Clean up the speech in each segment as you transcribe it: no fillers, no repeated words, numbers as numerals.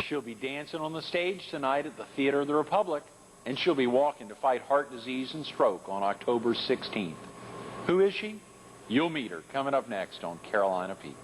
She'll be dancing on the stage tonight at the Theater of the Republic, and she'll be walking to fight heart disease and stroke on October 16th. Who is she? You'll meet her coming up next on Carolina People.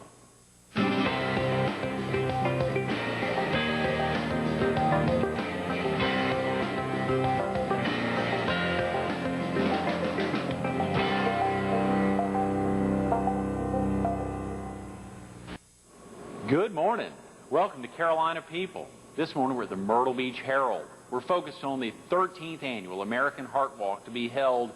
Good morning. Welcome to Carolina People. This morning we're at the Myrtle Beach Herald. We're focused on the 13th annual American Heart Walk to be held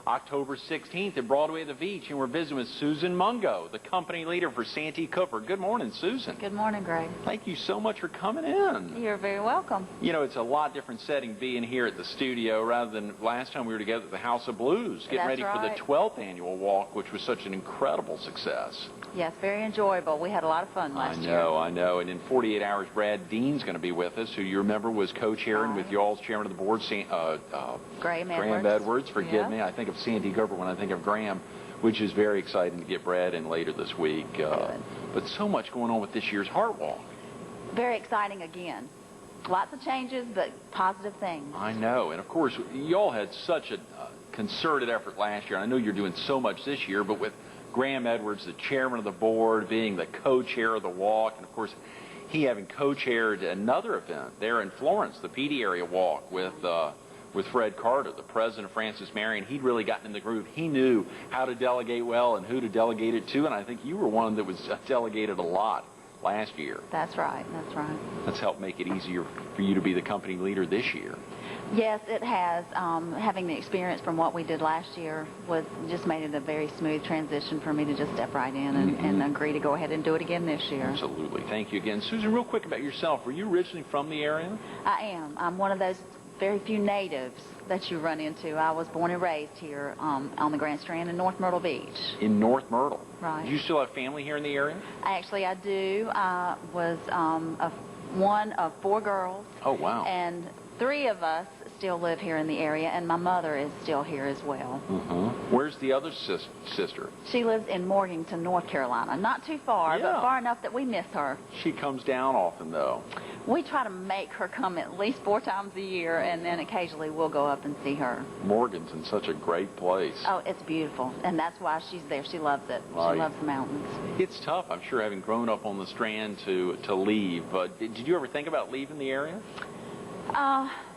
October 16th at Broadway at the Beach, and we're visiting with Susan Mungo, the company leader for Santee Cooper. Good morning, Susan. Good morning, Greg. Thank you so much for coming in. You're very welcome. You know, it's a lot different setting being here at the studio rather than last time we were together at the House of Blues, getting ready for the 12th annual walk, which was such an incredible success. Yes, very enjoyable. We had a lot of fun last year. I know. And in 48 hours, Brad Dean's going to be with us, who you remember was co-chairing with y'all's chairman of the board, Graham Edwards. Forgive me. I think of Santee Cooper when I think of Graham, which is very exciting to get Brad in later this week. But so much going on with this year's Heart Walk. Very exciting again. Lots of changes, but positive things. I know. And, of course, y'all had such a concerted effort last year. I know you're doing so much this year, but with Graham Edwards, the chairman of the board, being the co-chair of the walk, and, of course, he having co-chaired another event there in Florence, the PD area walk with Fred Carter, the president of Francis Marion. He'd really gotten in the groove. He knew how to delegate well and who to delegate it to, and I think you were one that was delegated a lot last year. That's right. That's right. That's helped make it easier for you to be the company leader this year. Yes, it has. Having the experience from what we did last year just made it a very smooth transition for me to just step right in and agree to go ahead and do it again this year. Absolutely. Thank you again. Susan, real quick about yourself. Were you originally from the area? I am. I'm one of those very few natives that you run into. I was born and raised here on the Grand Strand in North Myrtle Beach. In North Myrtle? Right. Do you still have family here in the area? Actually, I do. I was one of 4 girls. Oh, wow. And 3 of us still live here in the area, and my mother is still here as well. Where's the other sister? She lives in Morganton, North Carolina. Not too far, but far enough that we miss her. She comes down often, though. We try to make her come at least 4 times a year, and then occasionally we'll go up and see her. Morganton's such a great place. Oh, it's beautiful, and that's why she's there. She loves it. Right. She loves the mountains. It's tough, I'm sure, having grown up on the Strand to leave. But did you ever think about leaving the area?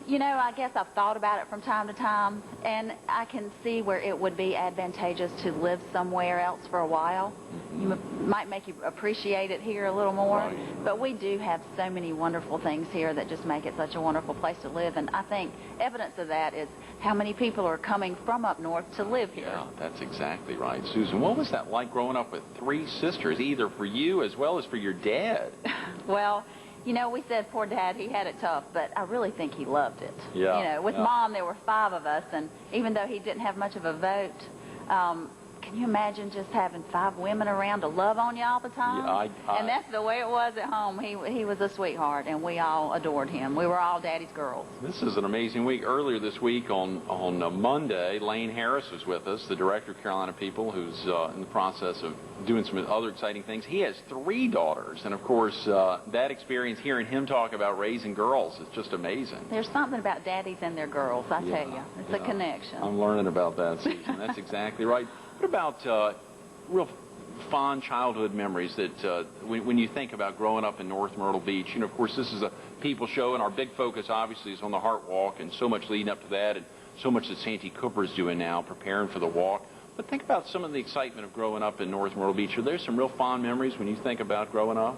You know, I guess I've thought about it from time to time, and I can see where it would be advantageous to live somewhere else for a while. You might make you appreciate it here a little more, but we do have so many wonderful things here that just make it such a wonderful place to live, and I think evidence of that is how many people are coming from up north to live here. Yeah, that's exactly right. Susan, what was that like growing up with 3 sisters, either for you as well as for your dad? Well, you know, we said poor Dad, he had it tough, but I really think he loved it. Yeah. You know, with Mom, there were 5 of us, and even though he didn't have much of a vote, can you imagine just having 5 women around to love on you all the time? Yeah, and that's the way it was at home. He was a sweetheart, and we all adored him. We were all Daddy's girls. This is an amazing week. Earlier this week on Monday, Lane Harris was with us, the director of Carolina People, who's in the process of doing some other exciting things. He has 3 daughters, and of course, that experience, hearing him talk about raising girls is just amazing. There's something about daddies and their girls, I tell you. It's a connection. I'm learning about that, Susan. That's exactly right. What about real fond childhood memories that when you think about growing up in North Myrtle Beach? You know, of course, this is a people show, and our big focus, obviously, is on the Heart Walk, and so much leading up to that, and so much that Santee Cooper is doing now, preparing for the walk. But think about some of the excitement of growing up in North Myrtle Beach. Are there some real fond memories when you think about growing up?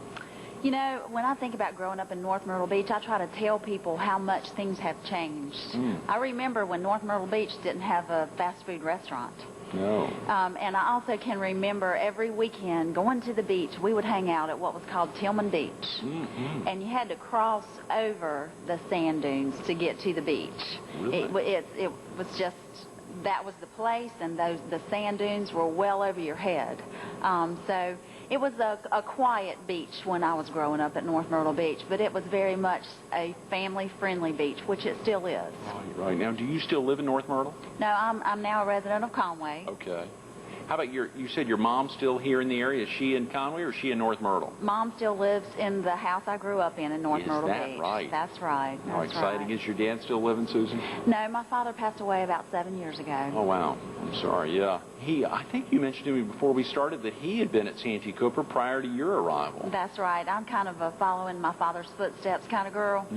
You know, when I think about growing up in North Myrtle Beach, I try to tell people how much things have changed. I remember when North Myrtle Beach didn't have a fast food restaurant. No. And I also can remember every weekend going to the beach. We would hang out at what was called Tillman Beach. And you had to cross over the sand dunes to get to the beach. Really? It was just, that was the place, and the sand dunes were well over your head. So it was a quiet beach when I was growing up at North Myrtle Beach, but it was very much a family-friendly beach, which it still is. Right. Now, do you still live in North Myrtle? No, I'm now a resident of Conway. Okay. How about you said your mom's still here in the area. Is she in Conway or is she in North Myrtle? Mom still lives in the house I grew up in North Myrtle Beach. Is that right? That's right. How exciting. Is your dad still living, Susan? No, my father passed away about 7 years ago. Oh, wow. I'm sorry, yeah. I think you mentioned to me before we started that he had been at Santee Cooper prior to your arrival. That's right. I'm kind of a following my father's footsteps kind of girl.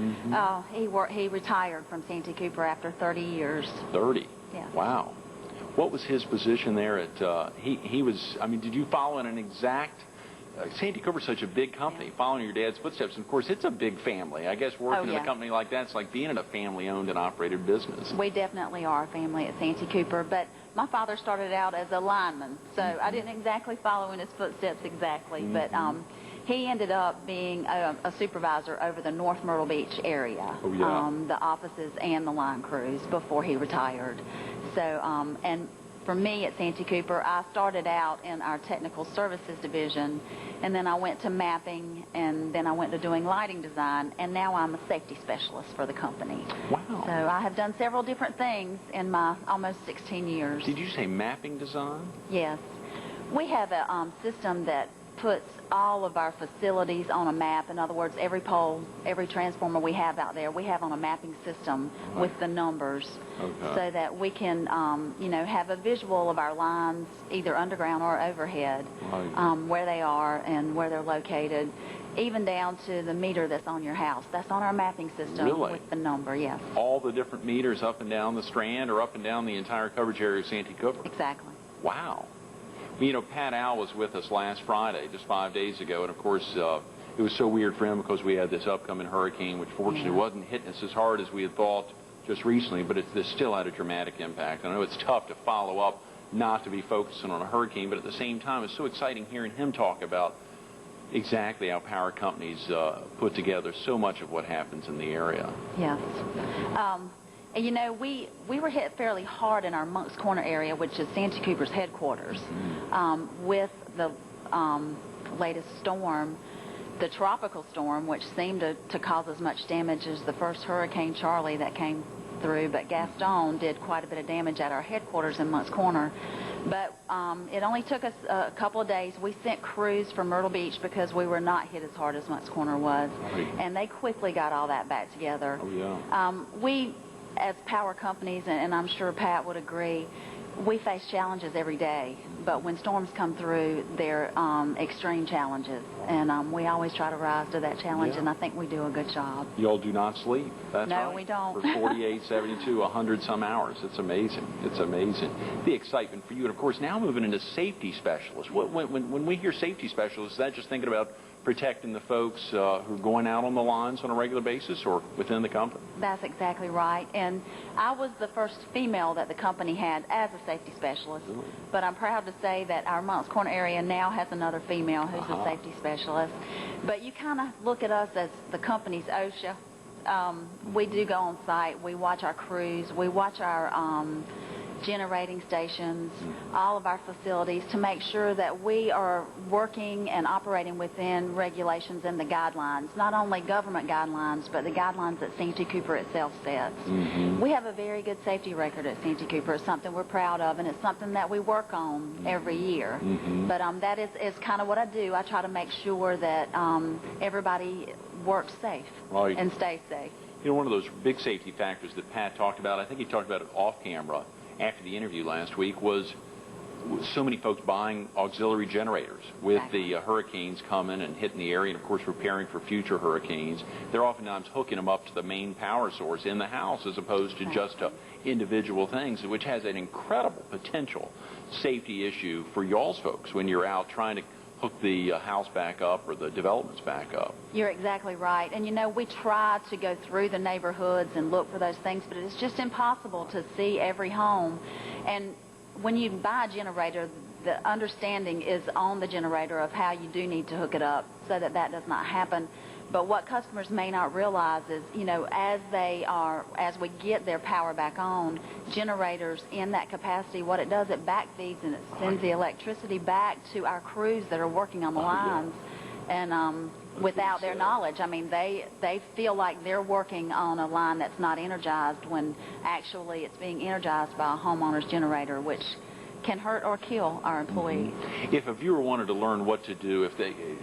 He retired from Santee Cooper after 30 years. 30? Yeah. Wow. What was his position there at, he was, I mean, did you follow in an exact, Santee Cooper's such a big company, following your dad's footsteps, and of course it's a big family. I guess working in a company like that, it's like being in a family-owned and operated business. We definitely are a family at Santee Cooper, but my father started out as a lineman, so I didn't exactly follow in his footsteps exactly, but he ended up being a supervisor over the North Myrtle Beach area, the offices and the line crews before he retired. So, and for me at Santee Cooper, I started out in our technical services division, and then I went to mapping, and then I went to doing lighting design, and now I'm a safety specialist for the company. Wow. So I have done several different things in my almost 16 years. Did you say mapping design? Yes. We have a system that puts all of our facilities on a map. In other words, every pole, every transformer we have out there, we have on a mapping system with the numbers, so that we can, you know, have a visual of our lines, either underground or overhead, where they are and where they're located, even down to the meter that's on your house. That's on our mapping system with the number, yes. All the different meters up and down the Strand or up and down the entire coverage area of Santee Cooper? Exactly. Wow. You know, Pat Al was with us last Friday, just 5 days ago, and of course it was so weird for him because we had this upcoming hurricane, which fortunately wasn't hitting us as hard as we had thought just recently, but this still had a dramatic impact. I know it's tough to follow up, not to be focusing on a hurricane, but at the same time it's so exciting hearing him talk about exactly how power companies put together so much of what happens in the area. Yes. And, you know, we were hit fairly hard in our Moncks Corner area, which is Santee Cooper's headquarters, with the latest storm, the tropical storm, which seemed to cause as much damage as the first Hurricane Charlie that came through. But Gaston did quite a bit of damage at our headquarters in Moncks Corner. But it only took us a couple of days. We sent crews from Myrtle Beach because we were not hit as hard as Moncks Corner was. And they quickly got all that back together. We, as power companies, and I'm sure Pat would agree, we face challenges every day, but when storms come through, they're extreme challenges, and we always try to rise to that challenge, and I think we do a good job. You all do not sleep. That's no, right. We don't. For 48, 72, 100 some hours. It's amazing. It's amazing. The excitement for you, and of course now moving into safety specialists. When we hear safety specialists, is that just thinking about protecting the folks who are going out on the lines on a regular basis or within the company? That's exactly right. And I was the first female that the company had as a safety specialist. But I'm proud to say that our Moncks Corner area now has another female who's a safety specialist. But you kind of look at us as the company's OSHA. We do go on site. We watch our crews. We watch our generating stations, all of our facilities, to make sure that we are working and operating within regulations and the guidelines, not only government guidelines, but the guidelines that Santee Cooper itself sets. We have a very good safety record at Santee Cooper. It's something we're proud of, and it's something that we work on every year. But that is kind of what I do. I try to make sure that everybody works safe and stays safe. You know, one of those big safety factors that Pat talked about, I think he talked about it off camera after the interview last week, was so many folks buying auxiliary generators with the hurricanes coming and hitting the area, and of course preparing for future hurricanes. They're oftentimes hooking them up to the main power source in the house as opposed to just individual things, which has an incredible potential safety issue for y'all's folks when you're out trying to hook the house back up or the developments back up. You're exactly right. And, you know, we try to go through the neighborhoods and look for those things, but it's just impossible to see every home. And when you buy a generator, the understanding is on the generator of how you do need to hook it up so that that does not happen. But what customers may not realize is, you know, as we get their power back on, generators in that capacity, what it does, it backfeeds and it sends the electricity back to our crews that are working on the lines. And without their knowledge, I mean, they feel like they're working on a line that's not energized when actually it's being energized by a homeowner's generator, which can hurt or kill our employees. If a viewer wanted to learn what to do,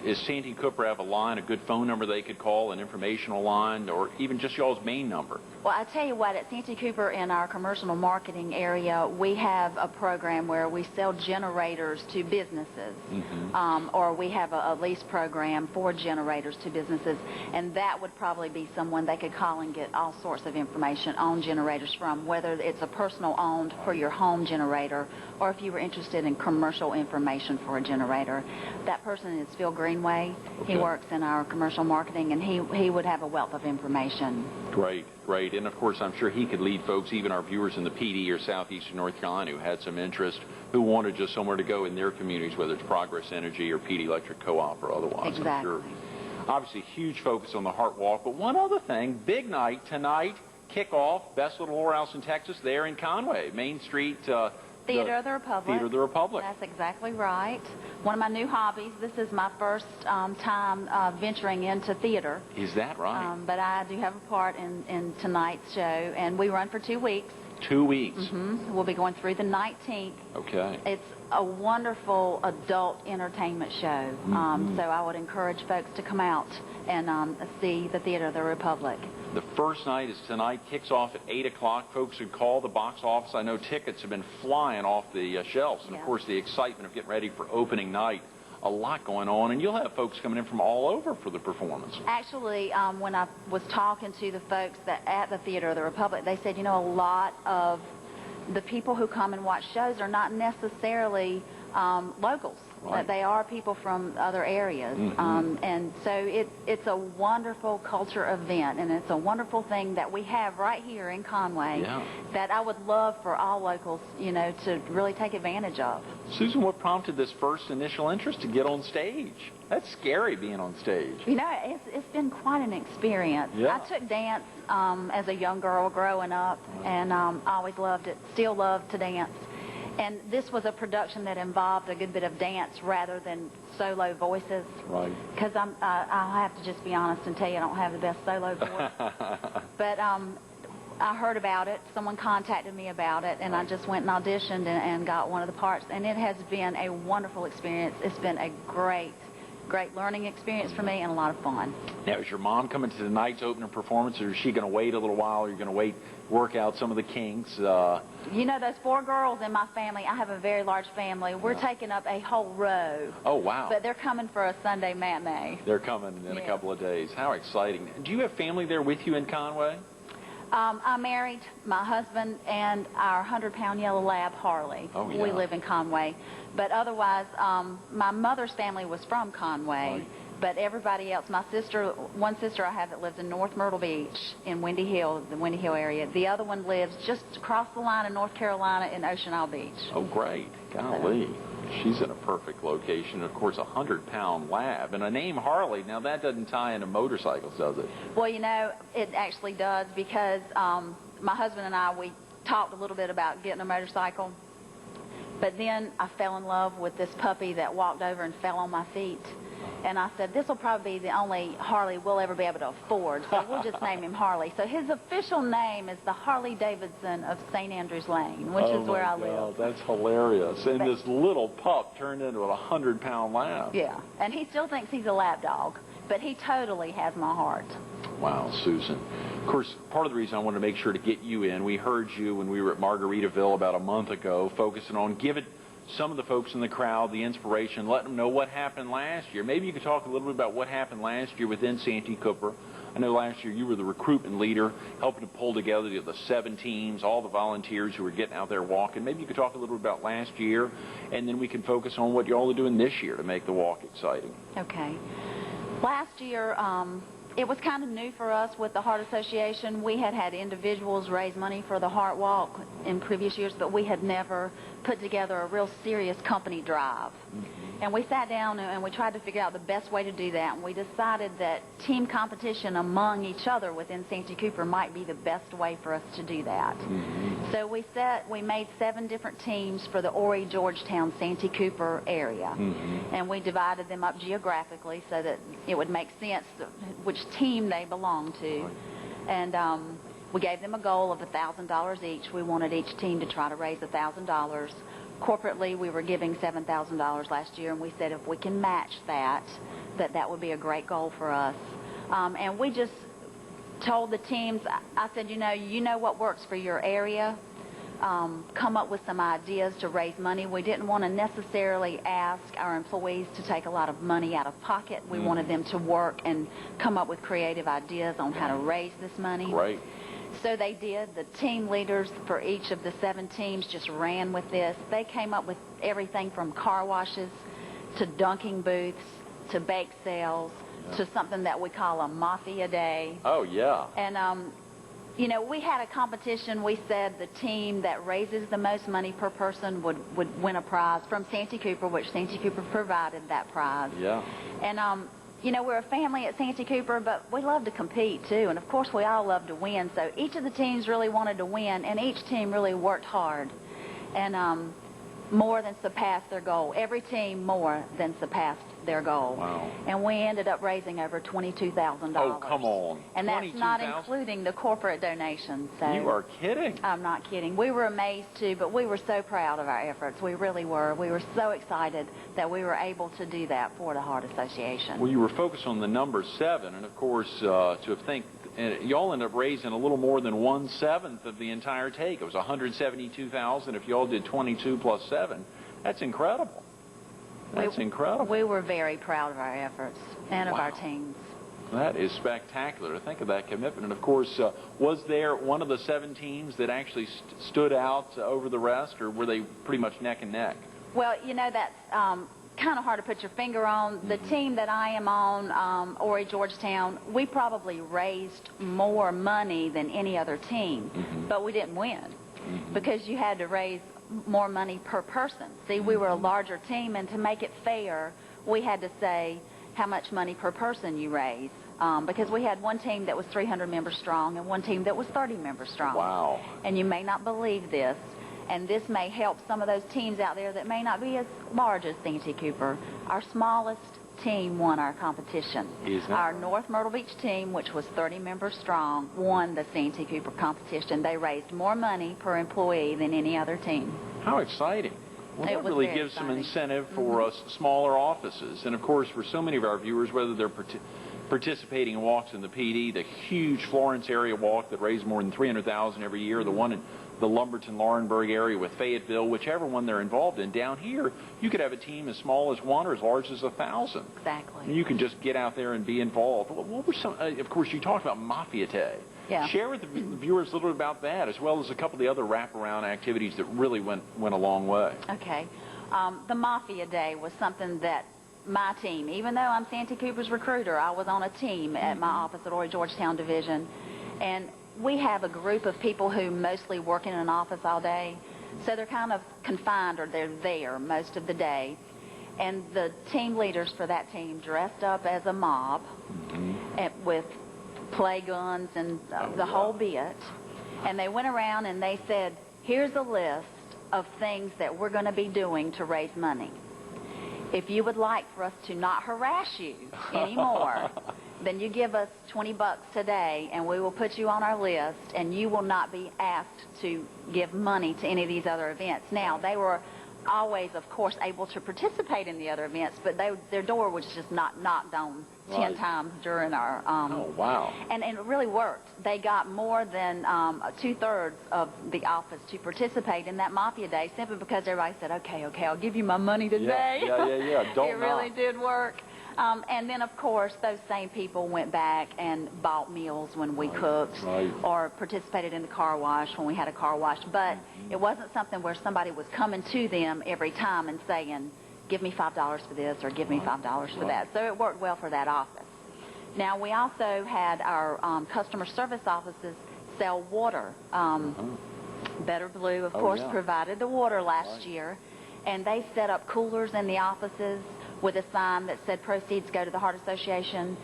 is Santee Cooper have a line, a good phone number they could call, an informational line, or even just y'all's main number? Well, I tell you what, at Santee Cooper in our commercial marketing area, we have a program where we sell generators to businesses, or we have a lease program for generators to businesses, and that would probably be someone they could call and get all sorts of information on generators from, whether it's a personal owned for your home generator, or if you were interested in commercial information for a generator. That person is Phil Greenway. Okay. He works in our commercial marketing, and he would have a wealth of information. Great, great. And of course, I'm sure he could lead folks, even our viewers in the PD or southeastern North Carolina who had some interest, who wanted just somewhere to go in their communities, whether it's Progress Energy or PD Electric Co-op or otherwise. Exactly. I'm sure. Obviously, huge focus on the Heart Walk. But one other thing, big night tonight, kickoff, Best Little Whorehouse in Texas, there in Conway, Main Street. Theater of the Republic. Theater of the Republic. That's exactly right. One of my new hobbies. This is my first time venturing into theater. Is that right? But I do have a part in tonight's show, and we run for 2 weeks. 2 weeks. We'll be going through the 19th. Okay. It's a wonderful adult entertainment show. So I would encourage folks to come out and see the Theater of the Republic. The first night is tonight, kicks off at 8 o'clock. Folks should call the box office. I know tickets have been flying off the shelves. And, of course, the excitement of getting ready for opening night. A lot going on. And you'll have folks coming in from all over for the performance. Actually, when I was talking to the folks at the Theater of the Republic, they said, you know, a lot of the people who come and watch shows are not necessarily locals. Right. They are people from other areas. And so it's a wonderful culture event, and it's a wonderful thing that we have right here in Conway that I would love for all locals, you know, to really take advantage of. Susan, what prompted this first initial interest to get on stage? That's scary, being on stage. You know, it's been quite an experience. Yeah. I took dance as a young girl growing up, and I always loved it, still love to dance. And this was a production that involved a good bit of dance rather than solo voices. Right. Because I'll have to just be honest and tell you I don't have the best solo voice. But I heard about it. Someone contacted me about it, and I just went and auditioned and got one of the parts. And it has been a wonderful experience. It's been a great learning experience for me and a lot of fun. Now, is your mom coming to tonight's opening performance, or is she going to wait a little while? Or are you going to work out some of the kinks? You know, those 4 girls in my family, I have a very large family. We're taking up a whole row. Oh, wow. But they're coming for a Sunday matinee. They're coming in a couple of days. How exciting. Do you have family there with you in Conway? I'm married, my husband, and our 100-pound yellow lab, Harley. Oh, yeah. We live in Conway. But otherwise, my mother's family was from Conway. Right. But everybody else, one sister I have that lives in North Myrtle Beach in Windy Hill, the Windy Hill area. The other one lives just across the line in North Carolina in Ocean Isle Beach. Oh, great. Golly. She's in a perfect location. Of course, a 100-pound lab. And a name Harley, now that doesn't tie into motorcycles, does it? Well, you know, it actually does, because my husband and I, we talked a little bit about getting a motorcycle. But then I fell in love with this puppy that walked over and fell on my feet. And I said, this will probably be the only Harley we'll ever be able to afford, so we'll just name him Harley. So his official name is the Harley Davidson of St. Andrews Lane, which is where I live. That's hilarious. And this little pup turned into a 100-pound lab. Yeah, and he still thinks he's a lap dog, but he totally has my heart. Wow, Susan. Of course, part of the reason I wanted to make sure to get you in, we heard you when we were at Margaritaville about a month ago, focusing on giving some of the folks in the crowd the inspiration, letting them know what happened last year. Maybe you could talk a little bit about what happened last year within Santee Cooper. I know last year you were the recruitment leader, helping to pull together the 7 teams, all the volunteers who were getting out there walking. Maybe you could talk a little bit about last year, and then we can focus on what you all are doing this year to make the walk exciting. Okay. Last year, it was kind of new for us with the Heart Association. We had individuals raise money for the Heart Walk in previous years, but we had never put together a real serious company drive. And we sat down and we tried to figure out the best way to do that, and we decided that team competition among each other within Santee Cooper might be the best way for us to do that. So we made 7 different teams for the Horry, Georgetown, Santee Cooper area. And we divided them up geographically so that it would make sense which team they belonged to. And we gave them a goal of $1,000 each. We wanted each team to try to raise $1,000 corporately, we were giving $7,000 last year, and we said if we can match that, that would be a great goal for us. And we just told the teams, I said, you know what works for your area. Come up with some ideas to raise money. We didn't want to necessarily ask our employees to take a lot of money out of pocket. We wanted them to work and come up with creative ideas on how to raise this money. Right. So they did. The team leaders for each of the 7 teams just ran with this. They came up with everything from car washes to dunking booths to bake sales to something that we call a mafia day. Oh, yeah. And, we had a competition. We said the team that raises the most money per person would win a prize from Santee Cooper, which Santee Cooper provided that prize. Yeah. And, we're a family at Santee Cooper, but we love to compete, too. And, of course, we all love to win. So each of the teams really wanted to win, and each team really worked hard and more than surpassed their goal. Every team more than surpassed their goal. Wow. And we ended up raising over $22,000. Oh, come on. And that's not including the corporate donations. So you are kidding. I'm not kidding. We were amazed, too, but we were so proud of our efforts. We really were. We were so excited that we were able to do that for the Heart Association. Well, you were focused on the number 7, and, of course, to think, y'all ended up raising a little more than 1/7 of the entire take. It was $172,000. If y'all did 22 plus 7, that's incredible. That's incredible. We were very proud of our efforts and of our teams. That is spectacular to think of that commitment. And, of course, was there one of the 7 teams that actually stood out over the rest, or were they pretty much neck and neck? Well, that's kind of hard to put your finger on. The team that I am on, Horry Georgetown, we probably raised more money than any other team, but we didn't win because you had to raise more money per person. See, we were a larger team, and to make it fair, we had to say how much money per person you raise, because we had one team that was 300 members strong and one team that was 30 members strong. Wow. And you may not believe this, and this may help some of those teams out there that may not be as large as Santee Cooper. Our smallest team won our competition. Our North Myrtle Beach team, which was 30 members strong, won the Santee Cooper competition. They raised more money per employee than any other team. How exciting. Well, that really gives some incentive for us smaller offices. And, of course, for so many of our viewers, whether they're participating in walks in the PD, the huge Florence area walk that raised more than $300,000 every year, the one in the Lumberton-Laurinburg area with Fayetteville, whichever one they're involved in. Down here, you could have a team as small as 1 or as large as 1,000. Exactly. And you can just get out there and be involved. What were some, of course, you talked about Mafia Day. Yeah. Share with the viewers a little bit about that, as well as a couple of the other wraparound activities that really went a long way. Okay. The Mafia Day was something that my team, even though I'm Santee Cooper's recruiter, I was on a team at my office at Horry Georgetown Division. And we have a group of people who mostly work in an office all day, so they're kind of confined, or they're there most of the day. And the team leaders for that team dressed up as a mob with play guns and the whole bit. And they went around and they said, here's a list of things that we're going to be doing to raise money. If you would like for us to not harass you anymore, then you give us $20 today, and we will put you on our list, and you will not be asked to give money to any of these other events. Now, they were always, of course, able to participate in the other events, but their door was just not knocked on 10 times during our... oh, wow. And it really worked. They got more than 2/3 of the office to participate in that Mafia Day simply because everybody said, okay, I'll give you my money today. Yeah. Don't It really did work. And then, of course, those same people went back and bought meals when we cooked or participated in the car wash when we had a car wash. But it wasn't something where somebody was coming to them every time and saying, give me $5 for this or give me $5 for that. So it worked well for that office. Now, we also had our customer service offices sell water. Better Blue, of course, provided the water last year. And they set up coolers in the offices with a sign that said proceeds go to the Heart Association.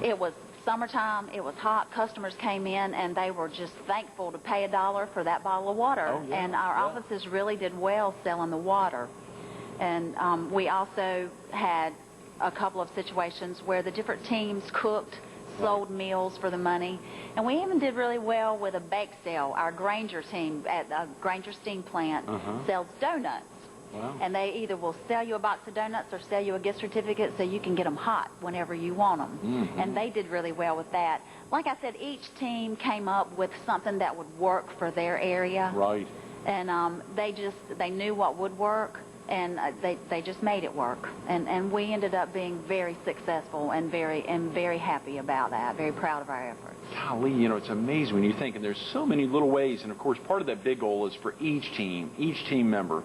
It was summertime, it was hot, customers came in and they were just thankful to pay $1 for that bottle of water. And our offices really did well selling the water. And we also had a couple of situations where the different teams cooked, sold meals for the money. And we even did really well with a bake sale. Our Granger team at the Granger Steam Plant sells donuts. Wow. And they either will sell you a box of donuts or sell you a gift certificate so you can get them hot whenever you want them. Mm-hmm. And they did really well with that. Like I said, each team came up with something that would work for their area. Right. And they knew what would work, and they just made it work. And we ended up being very successful and very happy about that, very proud of our efforts. Golly, you know, it's amazing when you think, and there's so many little ways, and of course part of that big goal is for each team member,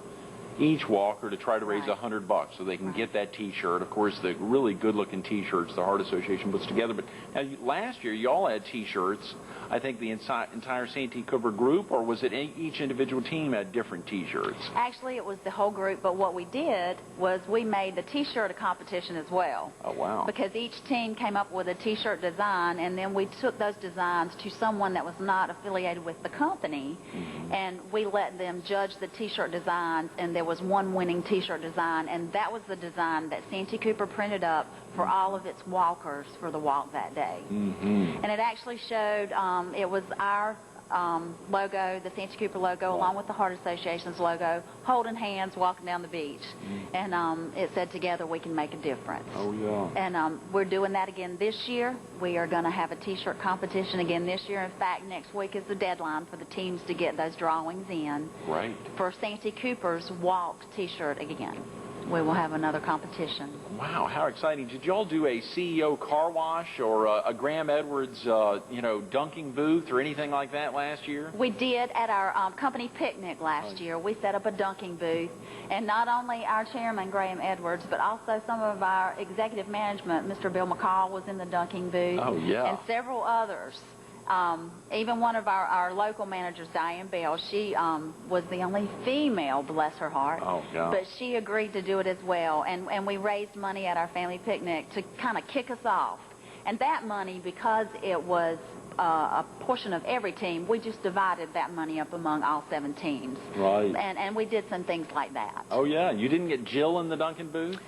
each walker to try to raise Right. $100 so they can get that T-shirt. Of course, the really good-looking T-shirts the Heart Association puts together. But now, last year, you all had T-shirts. I think the entire Santee Cooper group, or was it each individual team had different T-shirts? Actually, it was the whole group, but what we did was we made the T-shirt a competition as well. Oh, wow. Because each team came up with a T-shirt design, and then we took those designs to someone that was not affiliated with the company, and we let them judge the T-shirt designs, and there was one winning T-shirt design, and that was the design that Santee Cooper printed up for all of its walkers for the walk that day. And it actually showed, it was our logo, the Santee Cooper logo, along with the Heart Association's logo, holding hands, walking down the beach. And it said, together we can make a difference. Oh, yeah. And we're doing that again this year. We are going to have a T-shirt competition again this year. In fact, next week is the deadline for the teams to get those drawings in. Right. For Santee Cooper's walk T-shirt again. We will have another competition. Wow, how exciting. Did y'all do a CEO car wash or a Graham Edwards, dunking booth or anything like that last year? We did at our company picnic last year. We set up a dunking booth, and not only our chairman, Graham Edwards, but also some of our executive management, Mr. Bill McCall, was in the dunking booth. Oh, yeah. And several others. Even one of our local managers, Diane Bell, she was the only female, bless her heart. Oh, yeah. But she agreed to do it as well. And we raised money at our family picnic to kind of kick us off. And that money, because it was a portion of every team, we just divided that money up among all 7 teams. Right. And we did some things like that. Oh, yeah. You didn't get Jill in the dunking booth?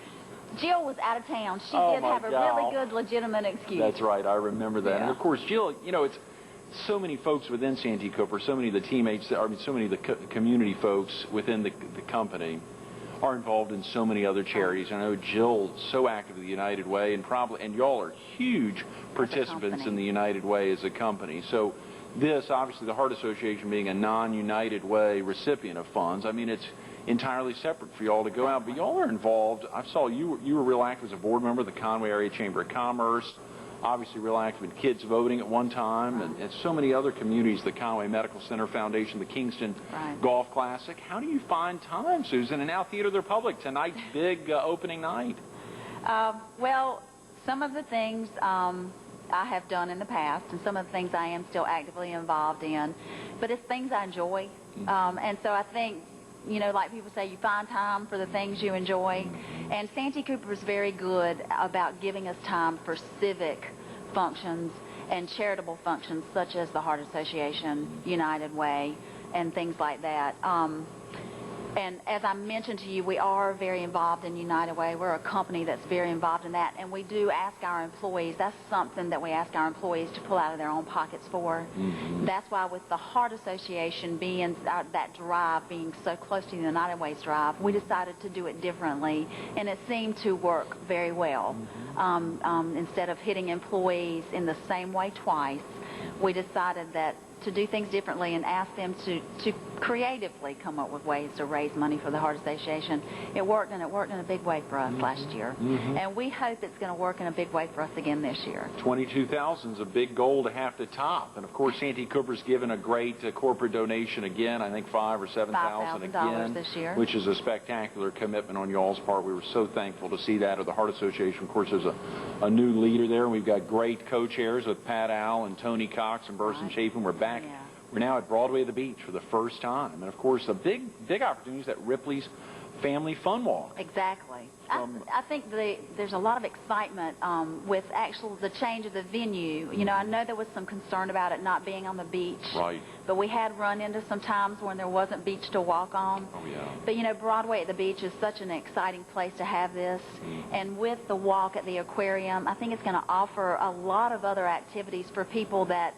Jill was out of town. She Oh, did my have a God. really good, legitimate excuse. That's right. I remember that. Yeah. And, of course, Jill, it's so many folks within Santee Cooper, so many of the teammates, so many of the community folks within the company are involved in so many other charities. I know Jill's so active in the United Way, and y'all are huge participants in the United Way as a company. So this, obviously, the Heart Association being a non-United Way recipient of funds, I mean, it's entirely separate for y'all to go out. But y'all are involved. I saw you were real active as a board member of the Conway Area Chamber of Commerce, obviously real active in kids voting at one time, and so many other communities, the Conway Medical Center Foundation, the Kingston Golf Classic. How do you find time, Susan? And now Theater of the Republic, tonight's big opening night. Well, some of the things I have done in the past, and some of the things I am still actively involved in, but it's things I enjoy. And so I think, like people say, you find time for the things you enjoy. And Santee Cooper is very good about giving us time for civic functions and charitable functions such as the Heart Association, United Way, and things like that. And as I mentioned to you, we are very involved in United Way. We're a company that's very involved in that, and we do ask our employees, that's something that we ask our employees to pull out of their own pockets for. That's why with the Heart Association being, that drive being so close to the United Way's drive, we decided to do it differently, and it seemed to work very well. Instead of hitting employees in the same way twice, we decided that to do things differently and ask them to creatively come up with ways to raise money for the Heart Association. It worked, and it worked in a big way for us last year. And we hope it's going to work in a big way for us again this year. 22,000 is a big goal to have to top. And, of course, Santee Cooper's given a great corporate donation again, I think $5,000 or $7,000 again, this year, which is a spectacular commitment on y'all's part. We were so thankful to see that. Of the Heart Association, of course, there's a new leader there, and we've got great co-chairs with Pat Al and Tony Cox and Burson Chapin. We're back. We're now at Broadway at the Beach for the first time. And, of course, a big opportunity is that Ripley's Family Fun Walk. Exactly. I think there's a lot of excitement with the change of the venue. I know there was some concern about it not being on the beach. Right. But we had run into some times when there wasn't beach to walk on. Oh, yeah. But, Broadway at the Beach is such an exciting place to have this. And with the walk at the aquarium, I think it's going to offer a lot of other activities for people that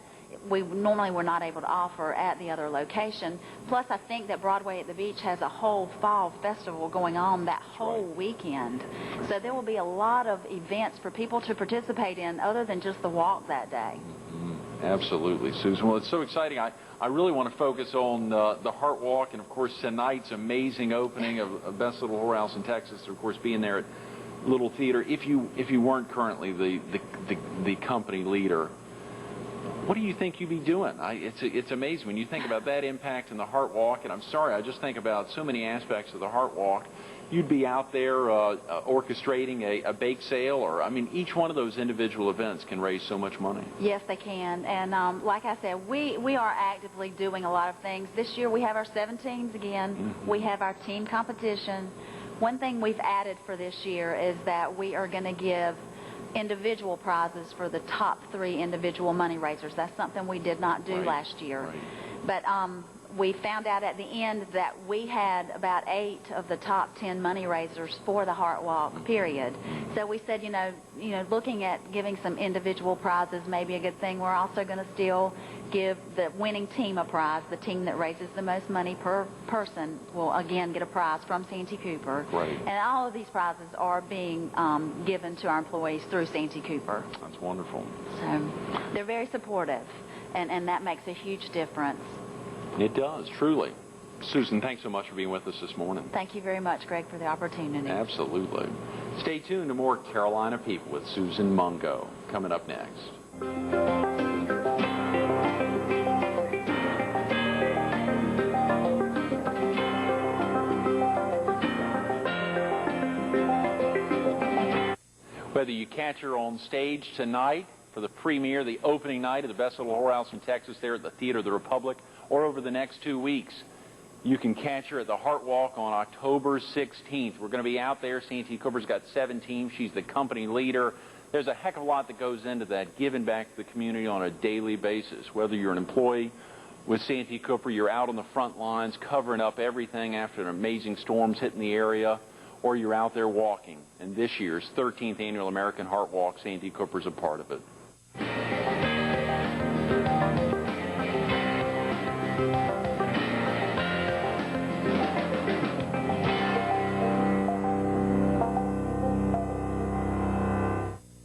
we normally were not able to offer at the other location. Plus, I think that Broadway at the Beach has a whole fall festival going on that whole weekend. So there will be a lot of events for people to participate in other than just the walk that day. Absolutely, Susan. Well, it's so exciting. I really want to focus on the Heart Walk and, of course, tonight's amazing opening of Best Little Whorehouse in Texas, of course, being there at Little Theater. If you weren't currently the company leader, what do you think you'd be doing? It's amazing when you think about that impact in the Heart Walk. And I'm sorry, I just think about so many aspects of the Heart Walk. You'd be out there orchestrating a bake sale, or, I mean, each one of those individual events can raise so much money. Yes, they can. And like I said, we are actively doing a lot of things. This year we have our 7 teams again. We have our team competition. One thing we've added for this year is that we are going to give individual prizes for the top 3 individual money raisers. That's something we did not do last year. But we found out at the end that we had about 8 of the top 10 money raisers for the Heart Walk period. So we said, you know, looking at giving some individual prizes may be a good thing. We're also going to still give the winning team a prize. The team that raises the most money per person will again get a prize from Santee Cooper. And all of these prizes are being given to our employees through Santee Cooper. That's wonderful. So they're very supportive, and that makes a huge difference. It does, truly. Susan, thanks so much for being with us this morning. Thank you very much, Greg, for the opportunity. Absolutely. Stay tuned to more Carolina People with Susan Mungo coming up next. Whether you catch her on stage tonight for the premiere, the opening night of the Best Little Whorehouse in Texas there at the Theater of the Republic, or over the next 2 weeks, you can catch her at the Heart Walk on October 16th. We're going to be out there. Santee Cooper's got 7 teams. She's the company leader. There's a heck of a lot that goes into that, giving back to the community on a daily basis. Whether you're an employee with Santee Cooper, you're out on the front lines covering up everything after an amazing storm's hitting the area, or you're out there walking. And this year's 13th Annual American Heart Walk, Santee Cooper's a part of it.